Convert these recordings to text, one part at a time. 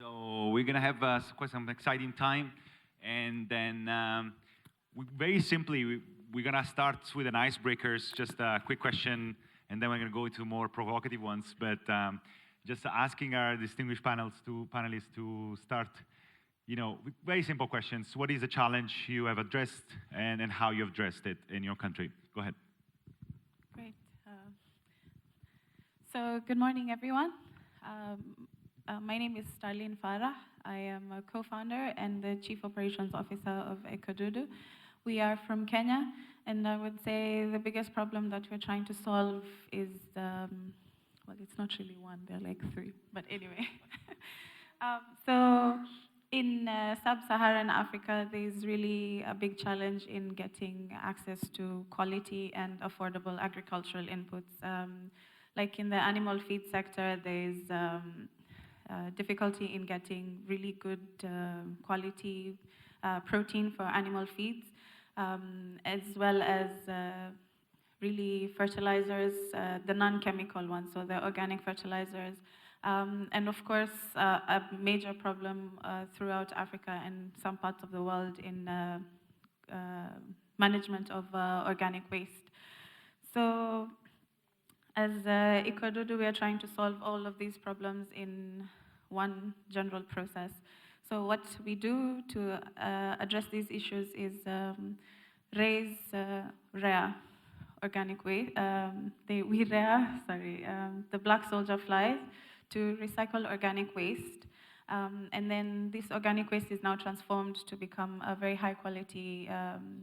So we're gonna have quite some exciting time, and then very simply we're gonna start with an icebreakers, just a quick question, and then we're gonna go into more provocative ones. But just asking our distinguished panelists to start, with very simple questions. What is a challenge you have addressed, and how you have addressed it in your country? Go ahead. Great. So good morning, everyone. My name is Starlin Farah. I am a co-founder and the Chief Operations Officer of Ecodudu. We are from Kenya, and I would say the biggest problem that we're trying to solve is, well, it's not really one, there are like three, but anyway. So in sub-Saharan Africa, there's really a big challenge in getting access to quality and affordable agricultural inputs. Like in the animal feed sector, there's difficulty in getting really good quality protein for animal feeds, as well as really fertilizers, the non-chemical ones, so the organic fertilizers. And of course, a major problem throughout Africa and some parts of the world in management of organic waste. So as Ecodudu, we are trying to solve all of these problems in one general process. So what we do to address these issues is raise rare organic waste. We rear, the black soldier flies to recycle organic waste. And then this organic waste is now transformed to become a very high quality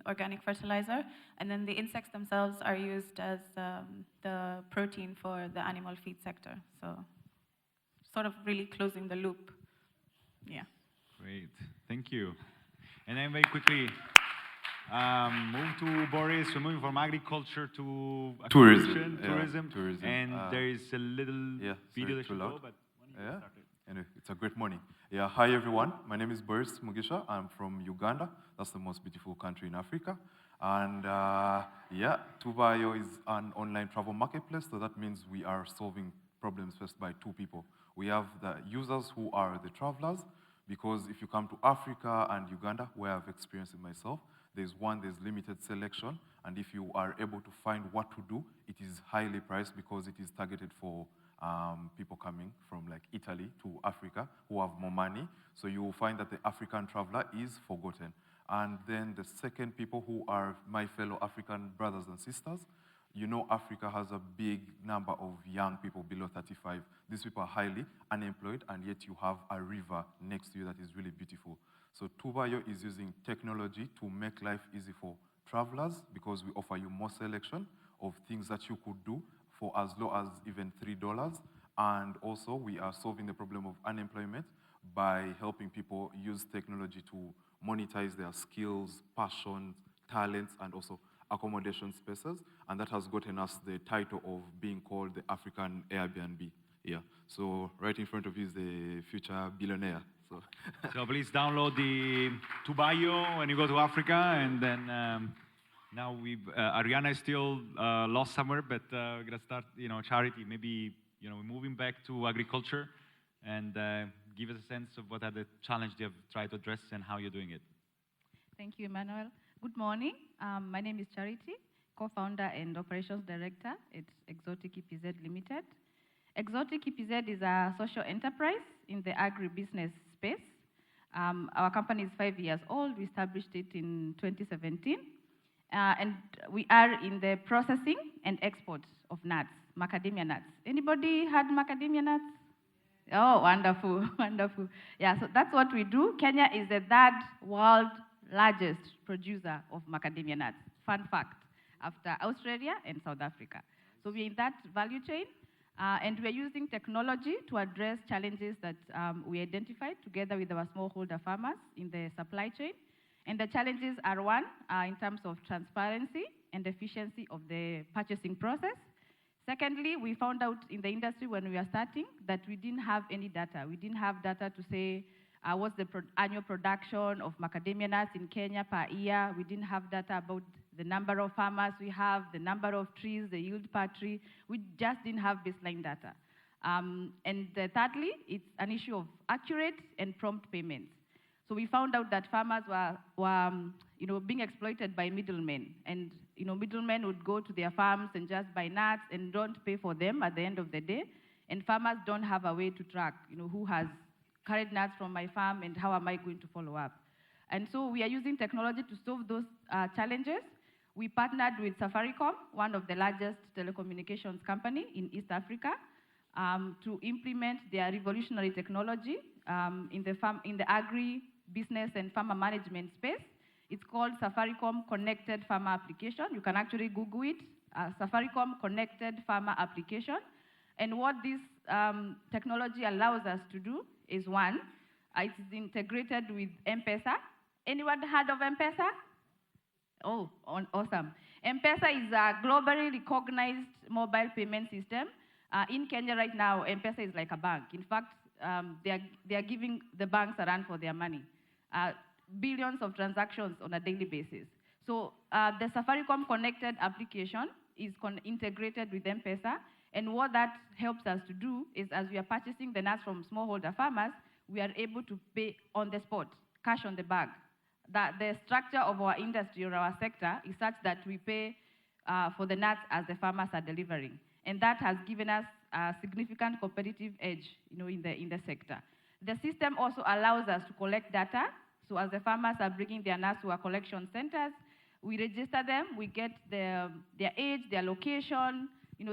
organic fertilizer. And then the insects themselves are used as the protein for the animal feed sector. So sort of really closing the loop. Yeah. Great, thank you. And then very quickly, move to Boris. We're moving from agriculture to tourism. And there is a little video that should go, but when you start it. Anyway, it's a great morning. Yeah, hi everyone. My name is Boris Mugisha. I'm from Uganda. That's the most beautiful country in Africa. And Tubayo is an online travel marketplace. So that means we are solving problems faced by two people. We have the users who are the travelers, because if you come to Africa and Uganda, where I've experienced it myself, there's limited selection. And if you are able to find what to do, it is highly priced because it is targeted for people coming from like Italy to Africa who have more money. So you will find that the African traveler is forgotten. And then the second people who are my fellow African brothers and sisters, Africa has a big number of young people below 35. These people are highly unemployed, and yet you have a river next to you that is really beautiful. So Tubayo is using technology to make life easy for travelers, because we offer you more selection of things that you could do for as low as even $3. And also we are solving the problem of unemployment by helping people use technology to monetize their skills, passions, talents, and also accommodation spaces. And that has gotten us the title of being called the African Airbnb. Yeah. So right in front of you is the future billionaire. So please download the Tubayo when you go to Africa, and then now Arianna is still lost somewhere, but we're gonna start, charity. Maybe we're moving back to agriculture, and give us a sense of what are the challenges you have tried to address and how you're doing it. Thank you, Emanuele. Good morning. My name is Charity, co-founder and operations director at Exotic EPZ Limited. Exotic EPZ is a social enterprise in the agribusiness space. Our company is 5 years old. We established it in 2017. And we are in the processing and export of nuts, macadamia nuts. Anybody had macadamia nuts? Oh, wonderful, wonderful. Yeah, so that's what we do. Kenya is the third world largest producer of macadamia nuts. Fun fact, after Australia and South Africa. So we're in that value chain. And we're using technology to address challenges that we identified together with our smallholder farmers in the supply chain. And the challenges are one, in terms of transparency and efficiency of the purchasing process. Secondly, we found out in the industry when we were starting that we didn't have any data. We didn't have data to say what's the annual production of macadamia nuts in Kenya per year. We didn't have data about the number of farmers we have, the number of trees, the yield per tree. We just didn't have baseline data. And thirdly, it's an issue of accurate and prompt payments. So we found out that farmers were being exploited by middlemen. And middlemen would go to their farms and just buy nuts and don't pay for them at the end of the day. And farmers don't have a way to track, who has carried nuts from my farm and how am I going to follow up. And so we are using technology to solve those challenges. We partnered with Safaricom, one of the largest telecommunications company in East Africa, to implement their revolutionary technology in the agri-business and farmer management space. It's called Safaricom Connected Farmer Application. You can actually Google it, Safaricom Connected Farmer Application. And what this technology allows us to do is, one, it's integrated with M-Pesa. Anyone heard of M-Pesa? Oh, awesome. M-Pesa is a globally recognized mobile payment system. In Kenya right now, M-Pesa is like a bank. In fact, they are giving the banks a run for their money. Billions of transactions on a daily basis. So the Safaricom Connected application is integrated with M-Pesa. And what that helps us to do is, as we are purchasing the nuts from smallholder farmers, we are able to pay on the spot, cash on the bag. The structure of our industry or our sector is such that we pay for the nuts as the farmers are delivering. And that has given us a significant competitive edge in the sector. The system also allows us to collect data. So as the farmers are bringing their nuts to our collection centers, we register them, we get their age, their location,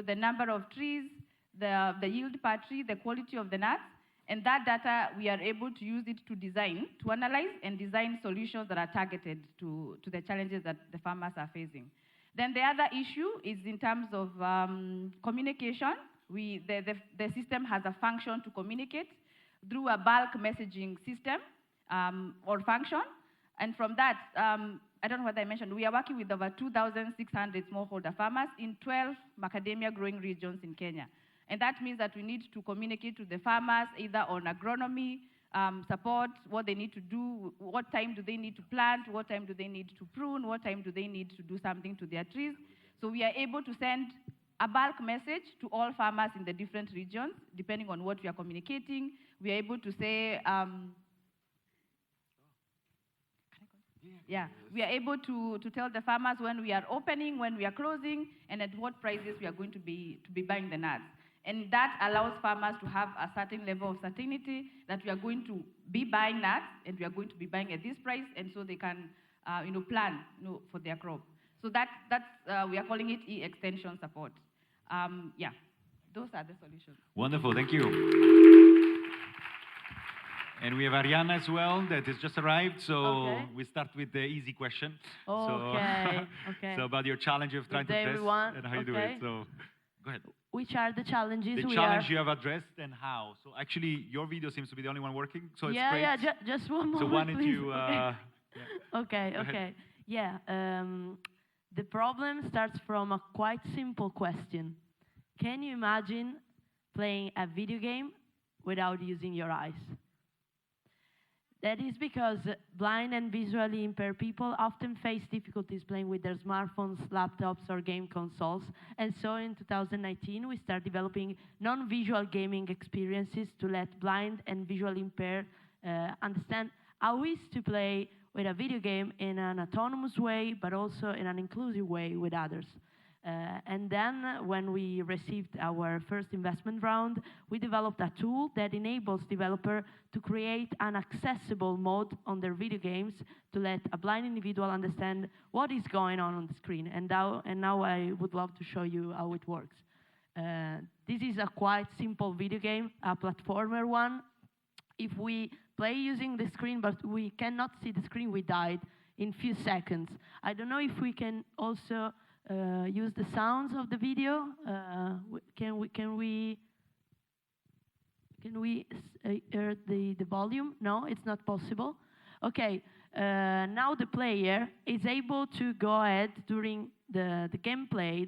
the number of trees, the yield per tree, the quality of the nuts, and that data, we are able to use it to analyze and design solutions that are targeted to the challenges that the farmers are facing. Then the other issue is in terms of communication. The system has a function to communicate through a bulk messaging system or function, and from that, I don't know what I mentioned, we are working with over 2,600 smallholder farmers in 12 macadamia growing regions in Kenya. And that means that we need to communicate to the farmers either on agronomy, support, what they need to do, what time do they need to plant, what time do they need to prune, what time do they need to do something to their trees. So we are able to send a bulk message to all farmers in the different regions, depending on what we are communicating. We are able to say, we are able to tell the farmers when we are opening, when we are closing, and at what prices we are going to be buying the nuts. And that allows farmers to have a certain level of certainty that we are going to be buying nuts and we are going to be buying at this price, and so they can plan for their crop. So that's we are calling it e-extension support. Those are the solutions. Wonderful, thank you. And we have Arianna as well that has just arrived, so we start with the easy question. Okay. So about your challenge of trying to test everyone. and how you do it. So go ahead. Which are the challenges The challenge you have addressed and how. So actually, your video seems to be the only one working, so it's great. Yeah, just one more. So why don't you... Okay. Yeah, the problem starts from a quite simple question. Can you imagine playing a video game without using your eyes? That is because blind and visually impaired people often face difficulties playing with their smartphones, laptops, or game consoles. And so in 2019, we started developing non-visual gaming experiences to let blind and visually impaired understand how it is to play with a video game in an autonomous way, but also in an inclusive way with others. And then when we received our first investment round, we developed a tool that enables developers to create an accessible mode on their video games to let a blind individual understand what is going on the screen. And now I would love to show you how it works. This is a quite simple video game, a platformer one. If we play using the screen, but we cannot see the screen, we died in few seconds. I don't know if we can also use the sounds of the video. Can we hear the volume? No, it's not possible. Okay, now the player is able to go ahead during the gameplay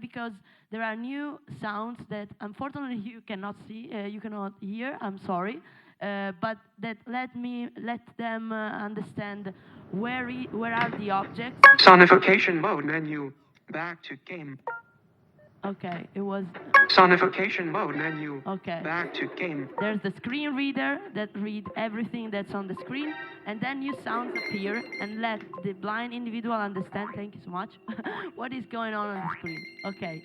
because there are new sounds that unfortunately you cannot see, you cannot hear. I'm sorry, but that let them understand where are the objects. Sonification mode menu. Back to game. Okay, it was Sonification mode menu. okay. Back to game. There's the screen reader that reads everything that's on the screen, and then new sounds appear and let the blind individual understand, thank you so much, what is going on the screen. Okay.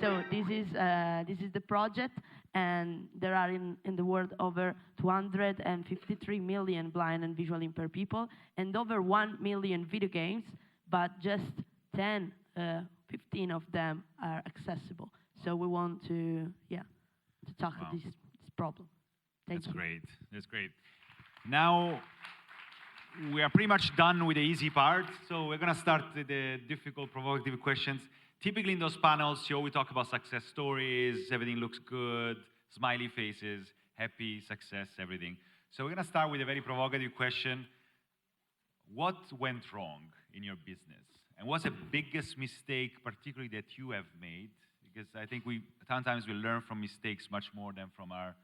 So this is the project, and there are in the world over 253 million blind and visually impaired people, and over 1 million video games, but just 10, 15 of them are accessible. So we want to tackle this problem. Thank you. Great. That's great. Now we are pretty much done with the easy part, so we're gonna start with the difficult, provocative questions. Typically in those panels, you always talk about success stories, everything looks good, smiley faces, happy, success, everything. So we're gonna start with a very provocative question. What went wrong in your business? And what's the biggest mistake, particularly that you have made? Because I think sometimes we learn from mistakes much more than from our,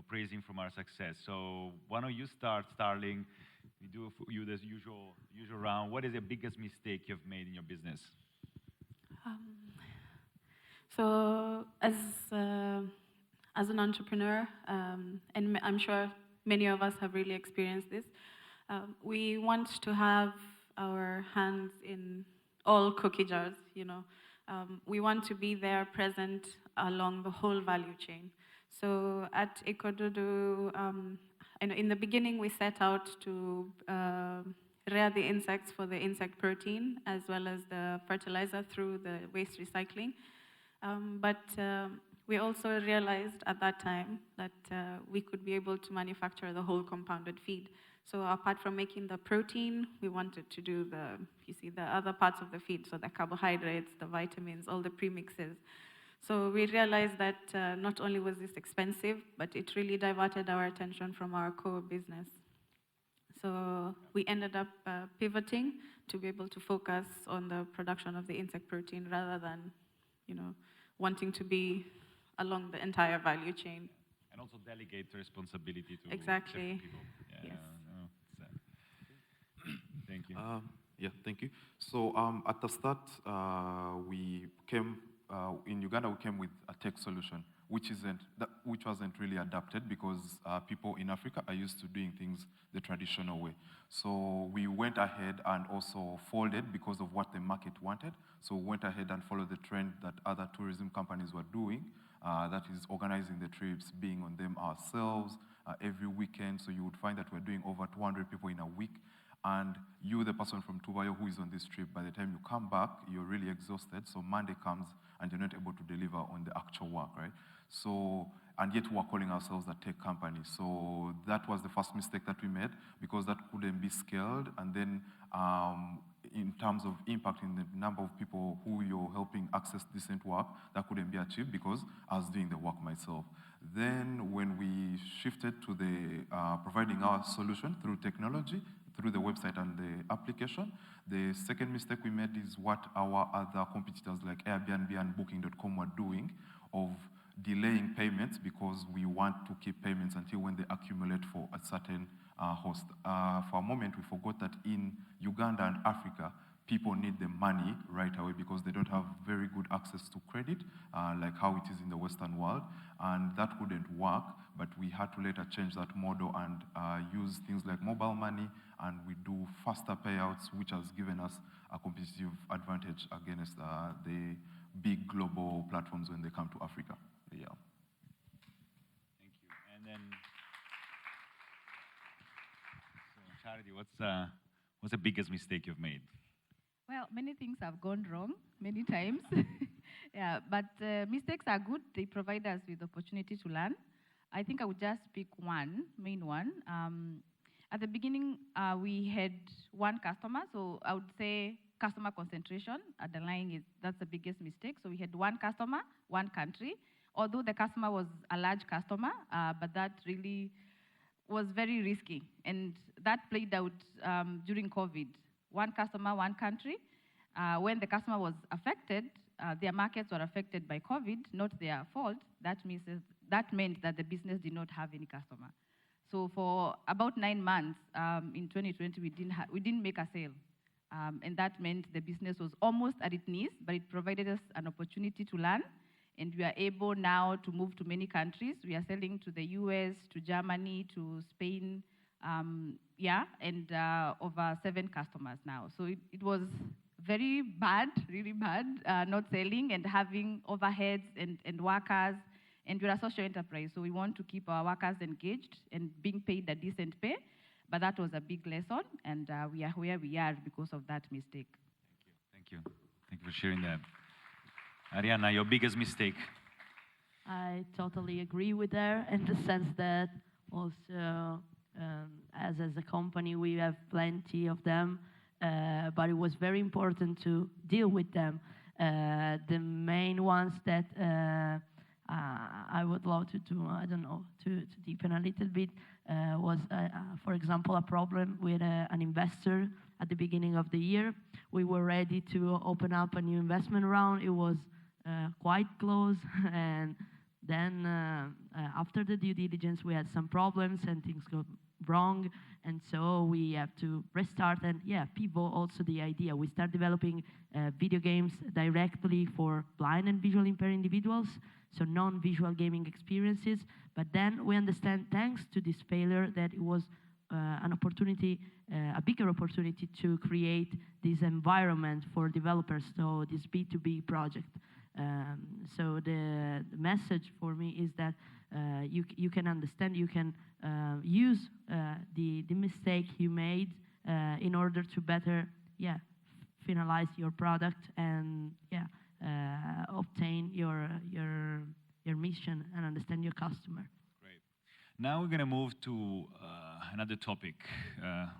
praising from our success. So why don't you start, Starlin? We do for you the usual round. What is the biggest mistake you've made in your business? So as an entrepreneur, and I'm sure many of us have really experienced this, we want to have our hands in all cookie jars, we want to be there present along the whole value chain. So at Ecodudu, in the beginning we set out to rear the insects for the insect protein as well as the fertilizer through the waste recycling. But we also realized at that time that we could be able to manufacture the whole compounded feed. So apart from making the protein, we wanted to do the other parts of the feed, so the carbohydrates, the vitamins, all the premixes. So we realized that not only was this expensive, but it really diverted our attention from our core business. So we ended up pivoting to be able to focus on the production of the insect protein rather than, wanting to be along the entire value chain. And also delegate the responsibility to exactly. people. Yeah, yes. Thank you. Thank you. So at the start, we came in Uganda. We came with a tech solution, which wasn't really adapted because people in Africa are used to doing things the traditional way. So we went ahead and also folded because of what the market wanted. So we went ahead and followed the trend that other tourism companies were doing. That is organizing the trips, being on them ourselves every weekend. So you would find that we're doing over 200 people in a week. And you, the person from Tubayo who is on this trip, by the time you come back, you're really exhausted. So Monday comes and you're not able to deliver on the actual work, right? So, and yet we're calling ourselves a tech company. So that was the first mistake that we made because that couldn't be scaled. And then in terms of impacting the number of people who you're helping access decent work, that couldn't be achieved because I was doing the work myself. Then when we shifted to the providing our solution through technology, through the website and the application, the second mistake we made is what our other competitors like Airbnb and Booking.com were doing of delaying payments because we want to keep payments until when they accumulate for a certain host. For a moment, we forgot that in Uganda and Africa, people need the money right away because they don't have very good access to credit, like how it is in the Western world, and that couldn't work, but we had to later change that model and use things like mobile money, and we do faster payouts, which has given us a competitive advantage against the big global platforms when they come to Africa. Yeah. Thank you. And then, so Charity, what's the biggest mistake you've made? Well, many things have gone wrong many times. Yeah, but mistakes are good. They provide us with opportunity to learn. I think I would just pick one, main one. At the beginning, we had one customer, so I would say customer concentration. Underlying that's the biggest mistake. So we had one customer, one country. Although the customer was a large customer, but that really was very risky. And that played out during COVID. One customer, one country. When the customer was affected, their markets were affected by COVID, not their fault. That meant that the business did not have any customer. So for about 9 months in 2020, we didn't make a sale. And that meant the business was almost at its knees, but it provided us an opportunity to learn. And we are able now to move to many countries. We are selling to the US, to Germany, to Spain, and over 7 customers now. So it was very bad, really bad, not selling and having overheads and workers. And we're a social enterprise, so we want to keep our workers engaged and being paid a decent pay. But that was a big lesson, and we are where we are because of that mistake. Thank you. Thank you for sharing that. Arianna, your biggest mistake? I totally agree with her in the sense that also, as a company, we have plenty of them, but it was very important to deal with them. The main ones that I would love to deepen a little bit was, for example, a problem with an investor at the beginning of the year. We were ready to open up a new investment round. It was quite close, and then after the due diligence, we had some problems and things got wrong, and so we have to restart and pivot also the idea. We start developing video games directly for blind and visually impaired individuals, so non-visual gaming experiences. But then we understand, thanks to this failure, that it was an opportunity, a bigger opportunity to create this environment for developers, so this B2B project. So the message for me is that you can understand, you can use the mistake you made in order to better finalize your product and obtain your mission and understand your customer. Great. Now we're going to move to another topic,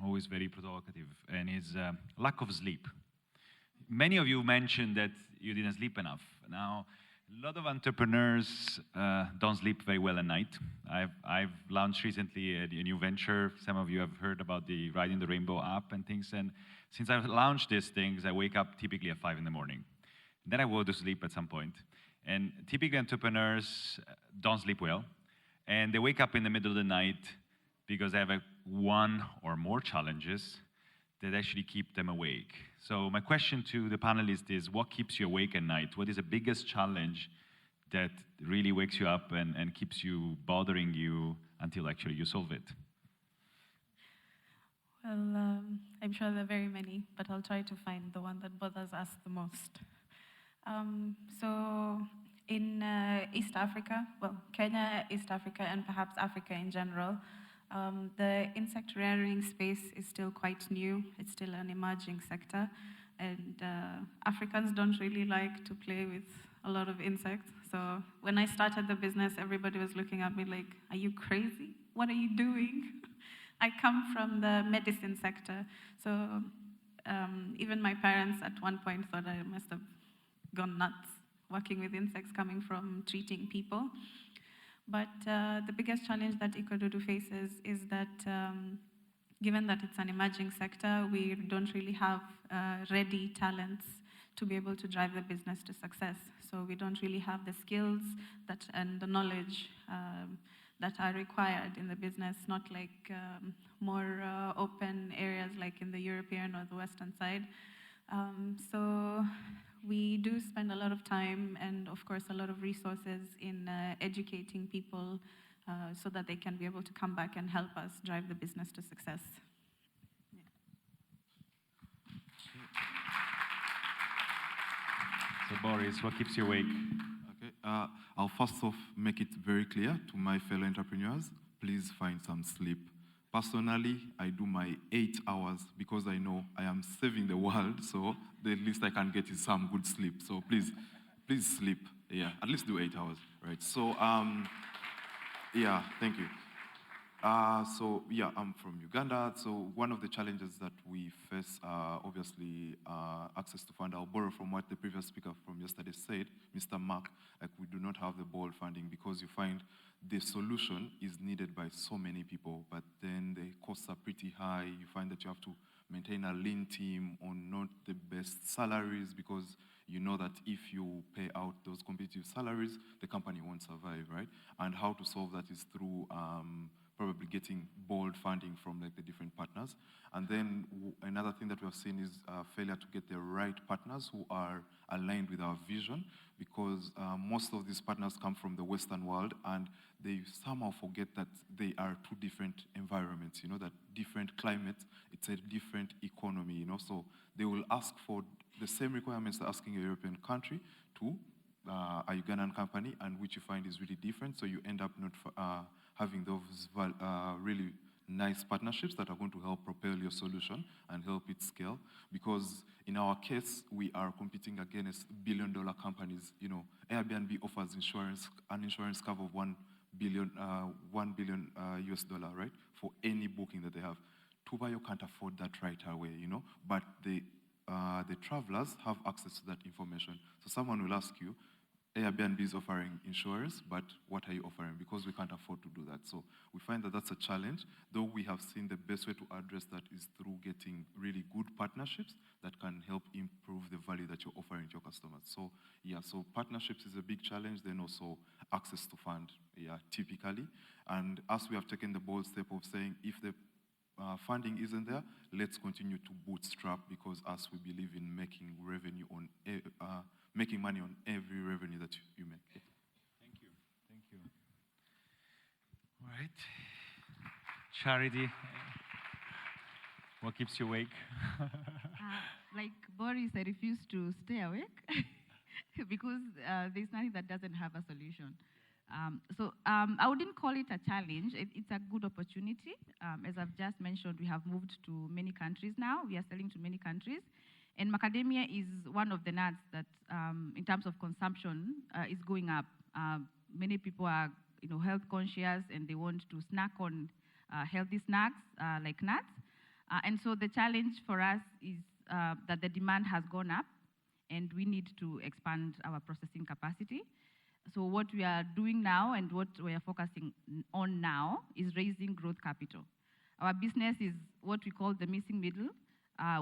always very provocative, and is lack of sleep. Many of you mentioned that you didn't sleep enough. Now, a lot of entrepreneurs don't sleep very well at night. I've launched recently a new venture. Some of you have heard about the Riding the Rainbow app and things. And since I've launched these things, I wake up typically at 5 in the morning. Then I go to sleep at some point. And typical entrepreneurs don't sleep well. And they wake up in the middle of the night because they have one or more challenges that actually keep them awake. So my question to the panelists is, what keeps you awake at night? What is the biggest challenge that really wakes you up and keeps you bothering you until actually you solve it? Well, I'm sure there are very many, but I'll try to find the one that bothers us the most. So in East Africa, well, Kenya, East Africa, and perhaps Africa in general, the insect rearing space is still quite new. It's still an emerging sector. And Africans don't really like to play with a lot of insects. So when I started the business, everybody was looking at me like, are you crazy? What are you doing? I come from the medicine sector. So even my parents at one point thought I must have gone nuts working with insects coming from treating people. But the biggest challenge that Ecodudu faces is that given that it's an emerging sector, we don't really have ready talents to be able to drive the business to success. So we don't really have the skills and the knowledge that are required in the business, not like more open areas like in the European or the Western side. So we do spend a lot of time and, of course, a lot of resources in educating people so that they can be able to come back and help us drive the business to success. Yeah. So Boris, what keeps you awake? Okay, I'll first off make it very clear to my fellow entrepreneurs, please find some sleep. Personally, I do my 8 hours because I know I am saving the world, so the least I can get is some good sleep. So please sleep. Yeah, at least do 8 hours, right? So, yeah, thank you. I'm from Uganda. So one of the challenges that we face, obviously, access to fund. I'll borrow from what the previous speaker from yesterday said, Mr. Mark, like we do not have the ball funding because you find the solution is needed by so many people, but then the costs are pretty high. You find that you have to maintain a lean team on not the best salaries because you know that if you pay out those competitive salaries, the company won't survive, right? And how to solve that is through probably getting bold funding from like the different partners. And then another thing that we have seen is failure to get the right partners who are aligned with our vision, because most of these partners come from the Western world, and they somehow forget that they are two different environments, that different climates, it's a different economy, so they will ask for the same requirements they're asking a European country to a Ugandan company, and which you find is really different, so you end up not having those really nice partnerships that are going to help propel your solution and help it scale. Because in our case, we are competing against billion-dollar companies. Airbnb offers an insurance cover of $1 billion US dollar, right, for any booking that they have. Tubayo can't afford that right away, but the travelers have access to that information. So someone will ask you, Airbnb is offering insurance, but what are you offering? Because we can't afford to do that. So we find that that's a challenge, though we have seen the best way to address that is through getting really good partnerships that can help improve the value that you're offering to your customers. So so partnerships is a big challenge, then also access to fund, typically. And as we have taken the bold step of saying, if the funding isn't there, let's continue to bootstrap, because as we believe in making revenue on making money on every revenue that you make. Yeah. Thank you. All right. Charity, what keeps you awake? Like Boris, I refuse to stay awake because there's nothing that doesn't have a solution. I wouldn't call it a challenge. It's a good opportunity. As I've just mentioned, we have moved to many countries now. We are selling to many countries. And macadamia is one of the nuts that, in terms of consumption, is going up. Many people are, health conscious, and they want to snack on healthy snacks like nuts. And so the challenge for us is that the demand has gone up, and we need to expand our processing capacity. So what we are doing now and what we are focusing on now is raising growth capital. Our business is what we call the missing middle.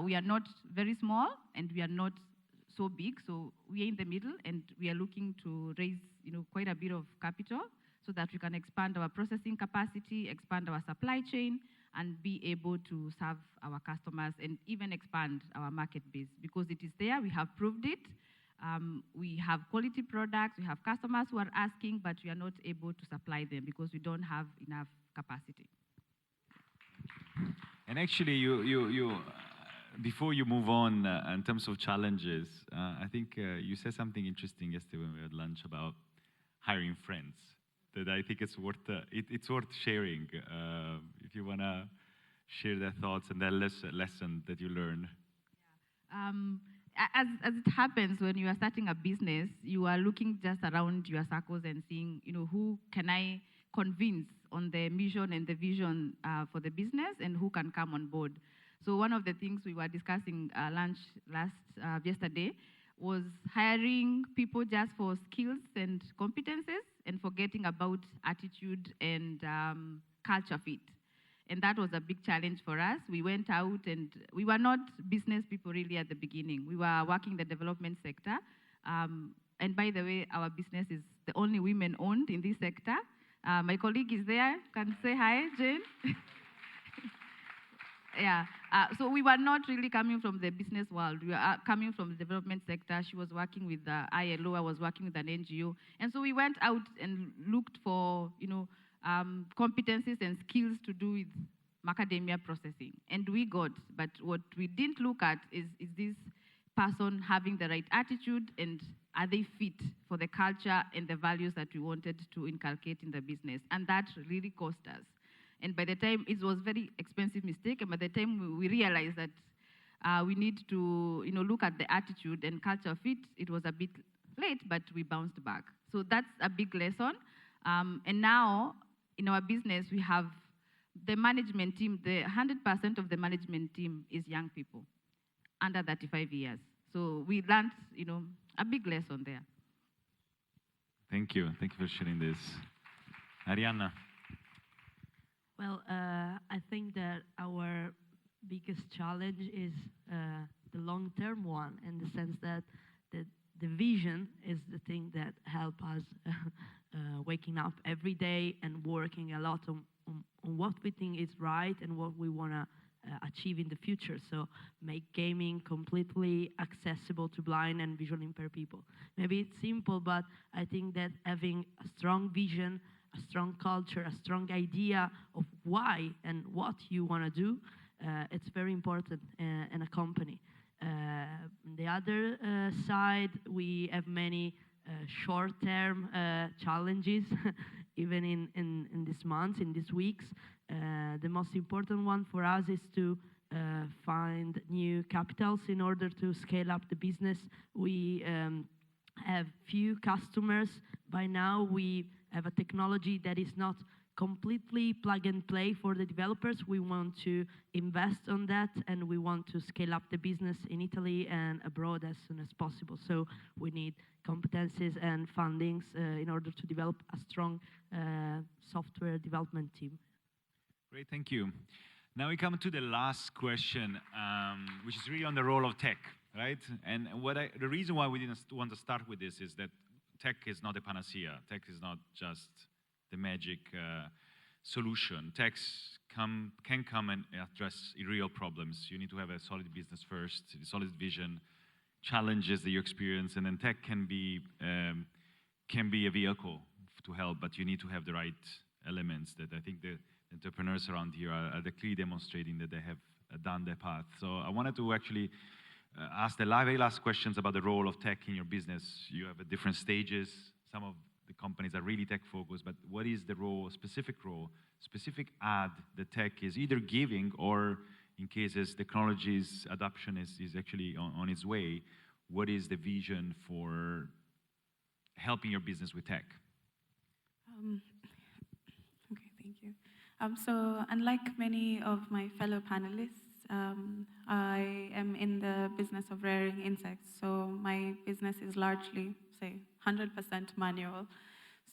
We are not very small, and we are not so big, so we are in the middle, and we are looking to raise, quite a bit of capital so that we can expand our processing capacity, expand our supply chain, and be able to serve our customers and even expand our market base, because it is there. We have proved it. We have quality products. We have customers who are asking, but we are not able to supply them because we don't have enough capacity. And actually, you before you move on, in terms of challenges, I think you said something interesting yesterday when we had lunch about hiring friends. That I think it's worth sharing. If you wanna share their thoughts and their lesson that you learned. As it happens when you are starting a business, you are looking just around your circles and seeing, who can I convince on the mission and the vision for the business, and who can come on board. So one of the things we were discussing lunch yesterday was hiring people just for skills and competences and forgetting about attitude and culture fit. And that was a big challenge for us. We went out, and we were not business people really at the beginning. We were working in the development sector. And by the way, our business is the only women-owned in this sector. My colleague is there. Can say hi, Jane? Yeah. So we were not really coming from the business world. We were coming from the development sector. She was working with the ILO. I was working with an NGO. And so we went out and looked for, competencies and skills to do with macadamia processing. And we got, but what we didn't look at is this person having the right attitude, and are they fit for the culture and the values that we wanted to inculcate in the business? And that really cost us. And by the time, it was very expensive mistake, and by the time we realized that we need to look at the attitude and culture fit, it was a bit late, but we bounced back. So that's a big lesson. And now, in our business, we have the management team, 100% of the management team is young people, under 35 years. So we learned, a big lesson there. Thank you. Thank you for sharing this. Arianna. Well, I think that our biggest challenge is the long-term one, in the sense that the vision is the thing that helps us waking up every day and working a lot on what we think is right and what we want to achieve in the future. So make gaming completely accessible to blind and visually impaired people. Maybe it's simple, but I think that having a strong vision, a strong culture, a strong idea of why and what you want to do, it's very important in a company. On the other side, we have many short-term challenges, even in these months, in these weeks. The most important one for us is to find new capitals in order to scale up the business. We have few customers. By now, we have a technology that is not completely plug and play for the developers. We want to invest on that, and we want to scale up the business in Italy and abroad as soon as possible. So we need competencies and fundings in order to develop a strong software development team. Great, thank you. Now we come to the last question, which is really on the role of tech, right? And the reason why we didn't want to start with this is that tech is not a panacea. Tech is not just the magic solution. Tech can come and address real problems. You need to have a solid business first, a solid vision, challenges that you experience, and then tech can be a vehicle to help, but you need to have the right elements that I think the entrepreneurs around here are clearly demonstrating that they have done their path. So I wanted to actually ask the very last questions about the role of tech in your business. You have different stages. Some of the companies are really tech focused, but what is the role, specific add the tech is either giving, or in cases technology's adoption is actually on its way, what is the vision for helping your business with tech? Okay, thank you. So unlike many of my fellow panelists, I am in the business of rearing insects. So my business is largely, say, 100% manual.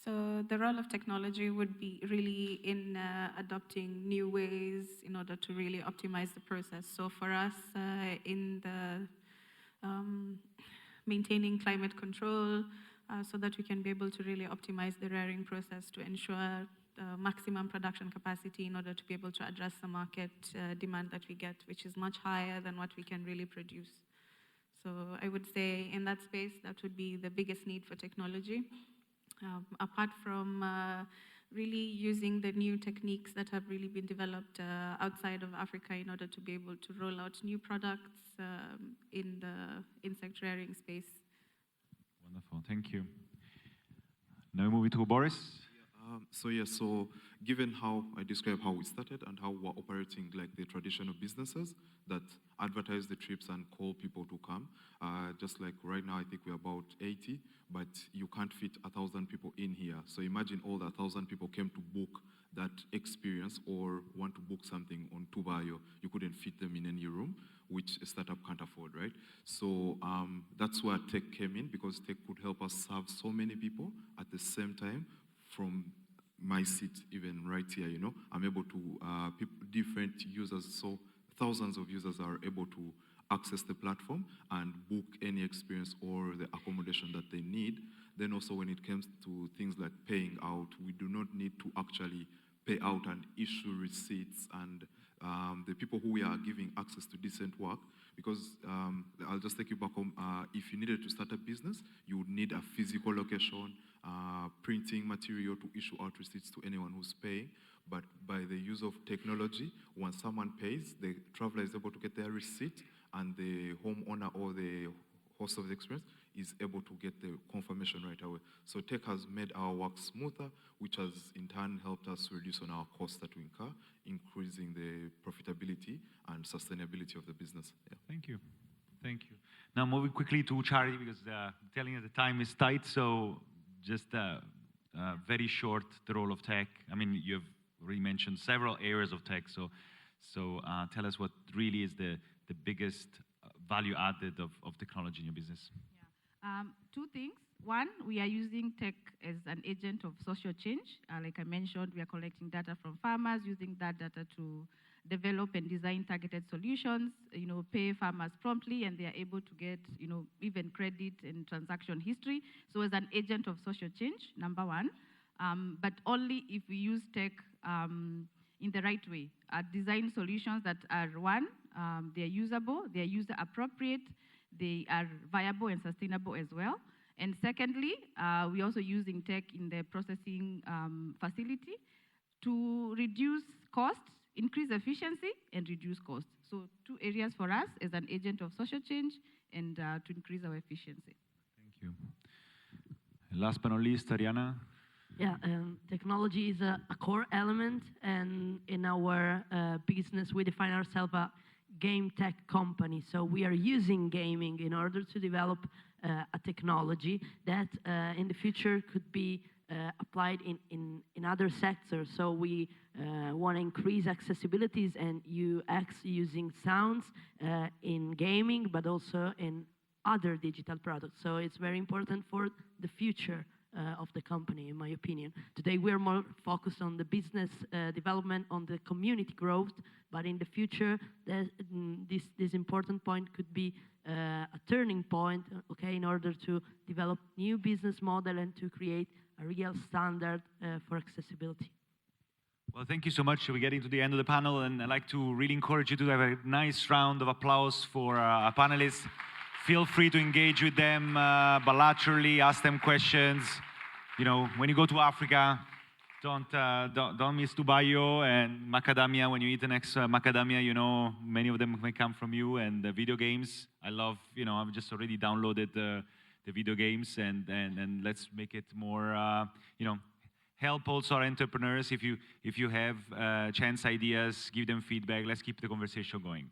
So the role of technology would be really in adopting new ways in order to really optimize the process. So for us, in the maintaining climate control, so that we can be able to really optimize the rearing process to ensure maximum production capacity in order to be able to address the market demand that we get, which is much higher than what we can really produce. So I would say in that space, that would be the biggest need for technology. Apart from really using the new techniques that have really been developed outside of Africa in order to be able to roll out new products in the insect rearing space. Wonderful, thank you. Now we move to Boris. So given how I described how we started and how we're operating like the traditional businesses that advertise the trips and call people to come, just like right now I think we're about 80, but you can't fit 1,000 people in here. So imagine all the 1,000 people came to book that experience or want to book something on Tubayo. You couldn't fit them in any room, which a startup can't afford, right? So that's where tech came in, because tech could help us serve so many people at the same time. From my seat, even right here, you know, I'm able to, different users, so thousands of users are able to access the platform and book any experience or the accommodation that they need. Then also when it comes to things like paying out, we do not need to actually pay out and issue receipts, and the people who we are giving access to decent work, because I'll just take you back home. If you needed to start a business, you would need a physical location, printing material to issue out receipts to anyone who's paying. But by the use of technology, when someone pays, the traveler is able to get their receipt, and the homeowner or the host of the experience is able to get the confirmation right away. So tech has made our work smoother, which has in turn helped us reduce on our costs that we incur, increasing the profitability and sustainability of the business. Yeah. Thank you. Thank you. Now moving quickly to Charity, because telling you the time is tight, so just very short, the role of tech. I mean, you've already mentioned several areas of tech, so tell us what really is the biggest value added of technology in your business. Yeah. Two things. One, we are using tech as an agent of social change. Like I mentioned, we are collecting data from farmers, using that data to develop and design targeted solutions, you know, pay farmers promptly, and they are able to get, you know, even credit and transaction history. So as an agent of social change, number one, but only if we use tech in the right way. Design solutions that are, one, they're usable, they're user appropriate, they are viable and sustainable as well. And secondly, we're also using tech in the processing facility to reduce costs, increase efficiency, and reduce costs. So 2 areas for us as an agent of social change and to increase our efficiency. Thank you. Last but not least, Arianna. Yeah, technology is a core element, and in our business, we define ourselves a game tech company. So we are using gaming in order to develop a technology that in the future could be applied in other sectors. So we want to increase accessibilities and UX using sounds in gaming, but also in other digital products. So it's very important for the future of the company, in my opinion. Today we're more focused on the business development, on the community growth, but in the future this important point could be a turning point, okay, in order to develop new business model and to create a real standard for accessibility. Well, thank you so much. We're getting to the end of the panel, and I'd like to really encourage you to have a nice round of applause for our panelists. Feel free to engage with them bilaterally, ask them questions. You know, when you go to Africa, don't miss Tubayo and macadamia. When you eat the next macadamia, you know, many of them may come from you. And the video games, I love, you know, I've just already downloaded the video games, and let's make it more, you know, help also our entrepreneurs. If you have chance ideas, give them feedback. Let's keep the conversation going.